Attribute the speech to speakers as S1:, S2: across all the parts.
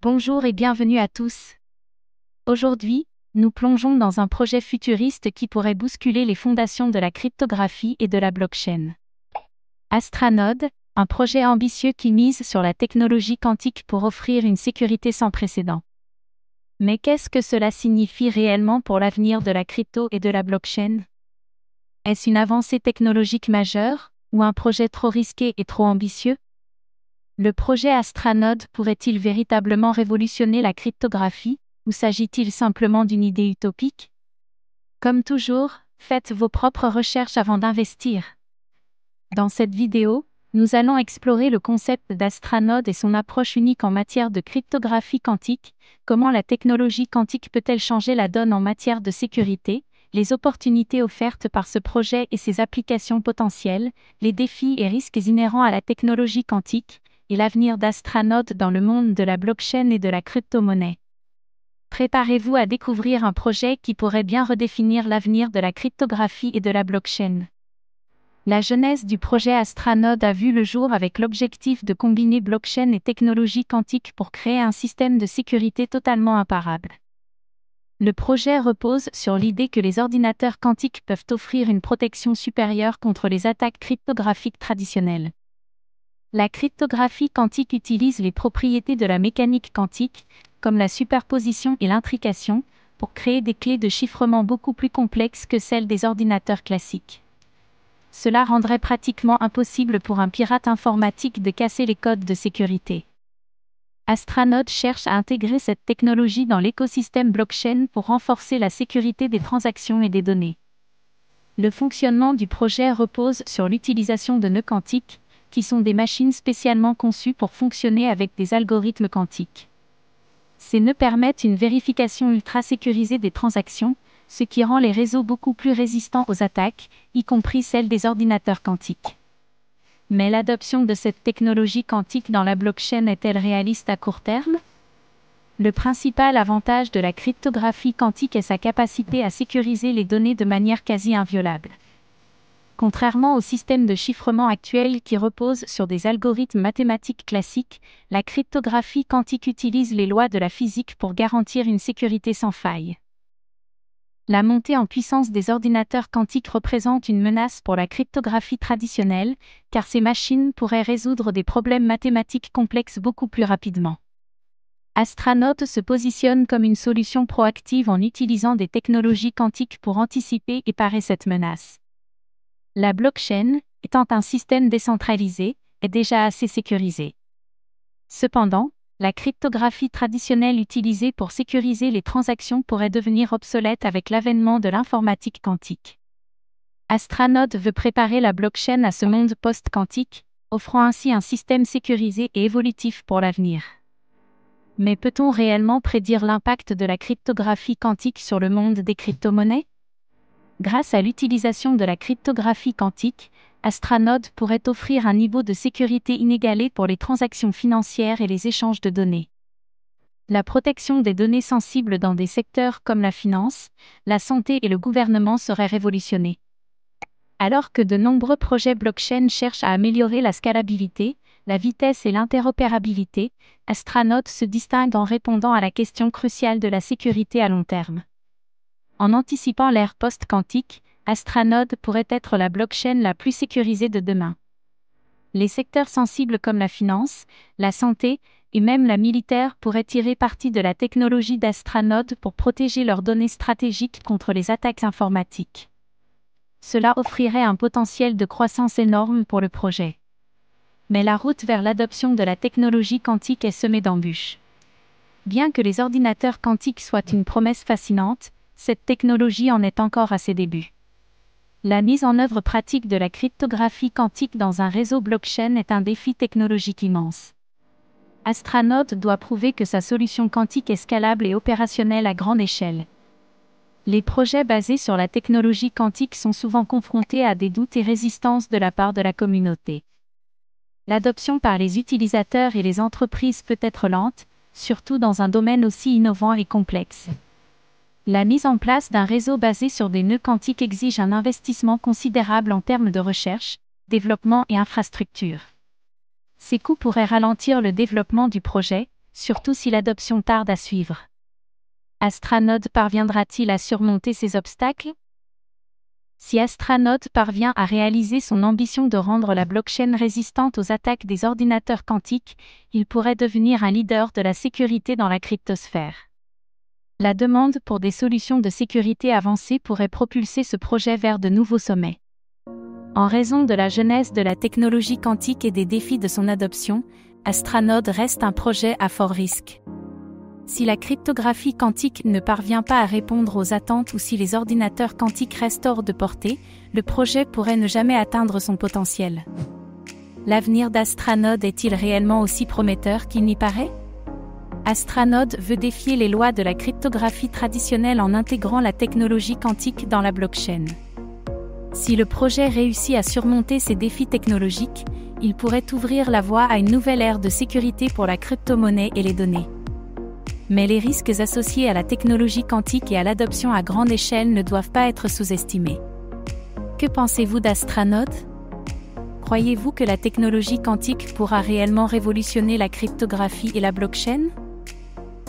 S1: Bonjour et bienvenue à tous. Aujourd'hui, nous plongeons dans un projet futuriste qui pourrait bousculer les fondations de la cryptographie et de la blockchain. Astranode, un projet ambitieux qui mise sur la technologie quantique pour offrir une sécurité sans précédent. Mais qu'est-ce que cela signifie réellement pour l'avenir de la crypto et de la blockchain? Est-ce une avancée technologique majeure, ou un projet trop risqué et trop ambitieux? Le projet Astranode pourrait-il véritablement révolutionner la cryptographie, ou s'agit-il simplement d'une idée utopique? Comme toujours, faites vos propres recherches avant d'investir. Dans cette vidéo, nous allons explorer le concept d'Astranode et son approche unique en matière de cryptographie quantique, comment la technologie quantique peut-elle changer la donne en matière de sécurité, les opportunités offertes par ce projet et ses applications potentielles, les défis et risques inhérents à la technologie quantique, et l'avenir d'Astranode dans le monde de la blockchain et de la crypto-monnaie. Préparez-vous à découvrir un projet qui pourrait bien redéfinir l'avenir de la cryptographie et de la blockchain. La genèse du projet Astranode a vu le jour avec l'objectif de combiner blockchain et technologie quantique pour créer un système de sécurité totalement imparable. Le projet repose sur l'idée que les ordinateurs quantiques peuvent offrir une protection supérieure contre les attaques cryptographiques traditionnelles. La cryptographie quantique utilise les propriétés de la mécanique quantique, comme la superposition et l'intrication, pour créer des clés de chiffrement beaucoup plus complexes que celles des ordinateurs classiques. Cela rendrait pratiquement impossible pour un pirate informatique de casser les codes de sécurité. Astranode cherche à intégrer cette technologie dans l'écosystème blockchain pour renforcer la sécurité des transactions et des données. Le fonctionnement du projet repose sur l'utilisation de nœuds quantiques, qui sont des machines spécialement conçues pour fonctionner avec des algorithmes quantiques. Ces nœuds permettent une vérification ultra sécurisée des transactions, ce qui rend les réseaux beaucoup plus résistants aux attaques, y compris celles des ordinateurs quantiques. Mais l'adoption de cette technologie quantique dans la blockchain est-elle réaliste à court terme? Le principal avantage de la cryptographie quantique est sa capacité à sécuriser les données de manière quasi inviolable. Contrairement au système de chiffrement actuel qui repose sur des algorithmes mathématiques classiques, la cryptographie quantique utilise les lois de la physique pour garantir une sécurité sans faille. La montée en puissance des ordinateurs quantiques représente une menace pour la cryptographie traditionnelle, car ces machines pourraient résoudre des problèmes mathématiques complexes beaucoup plus rapidement. Astranode se positionne comme une solution proactive en utilisant des technologies quantiques pour anticiper et parer cette menace. La blockchain, étant un système décentralisé, est déjà assez sécurisée. Cependant, la cryptographie traditionnelle utilisée pour sécuriser les transactions pourrait devenir obsolète avec l'avènement de l'informatique quantique. Astranode veut préparer la blockchain à ce monde post-quantique, offrant ainsi un système sécurisé et évolutif pour l'avenir. Mais peut-on réellement prédire l'impact de la cryptographie quantique sur le monde des crypto-monnaies? Grâce à l'utilisation de la cryptographie quantique, Astranode pourrait offrir un niveau de sécurité inégalé pour les transactions financières et les échanges de données. La protection des données sensibles dans des secteurs comme la finance, la santé et le gouvernement serait révolutionnée. Alors que de nombreux projets blockchain cherchent à améliorer la scalabilité, la vitesse et l'interopérabilité, Astranode se distingue en répondant à la question cruciale de la sécurité à long terme. En anticipant l'ère post-quantique, Astranode pourrait être la blockchain la plus sécurisée de demain. Les secteurs sensibles comme la finance, la santé et même la militaire pourraient tirer parti de la technologie d'Astranode pour protéger leurs données stratégiques contre les attaques informatiques. Cela offrirait un potentiel de croissance énorme pour le projet. Mais la route vers l'adoption de la technologie quantique est semée d'embûches. Bien que les ordinateurs quantiques soient une promesse fascinante, cette technologie en est encore à ses débuts. La mise en œuvre pratique de la cryptographie quantique dans un réseau blockchain est un défi technologique immense. Astranode doit prouver que sa solution quantique est scalable et opérationnelle à grande échelle. Les projets basés sur la technologie quantique sont souvent confrontés à des doutes et résistances de la part de la communauté. L'adoption par les utilisateurs et les entreprises peut être lente, surtout dans un domaine aussi innovant et complexe. La mise en place d'un réseau basé sur des nœuds quantiques exige un investissement considérable en termes de recherche, développement et infrastructure. Ces coûts pourraient ralentir le développement du projet, surtout si l'adoption tarde à suivre. Astranode parviendra-t-il à surmonter ces obstacles? Si Astranode parvient à réaliser son ambition de rendre la blockchain résistante aux attaques des ordinateurs quantiques, il pourrait devenir un leader de la sécurité dans la cryptosphère. La demande pour des solutions de sécurité avancées pourrait propulser ce projet vers de nouveaux sommets. En raison de la jeunesse de la technologie quantique et des défis de son adoption, Astranode reste un projet à fort risque. Si la cryptographie quantique ne parvient pas à répondre aux attentes ou si les ordinateurs quantiques restent hors de portée, le projet pourrait ne jamais atteindre son potentiel. L'avenir d'Astranode est-il réellement aussi prometteur qu'il n'y paraît? Astranode veut défier les lois de la cryptographie traditionnelle en intégrant la technologie quantique dans la blockchain. Si le projet réussit à surmonter ces défis technologiques, il pourrait ouvrir la voie à une nouvelle ère de sécurité pour la crypto-monnaie et les données. Mais les risques associés à la technologie quantique et à l'adoption à grande échelle ne doivent pas être sous-estimés. Que pensez-vous d'Astranode? Croyez-vous que la technologie quantique pourra réellement révolutionner la cryptographie et la blockchain?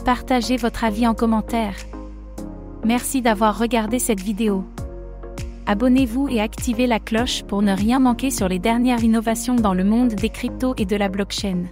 S1: Partagez votre avis en commentaire. Merci d'avoir regardé cette vidéo. Abonnez-vous et activez la cloche pour ne rien manquer sur les dernières innovations dans le monde des cryptos et de la blockchain.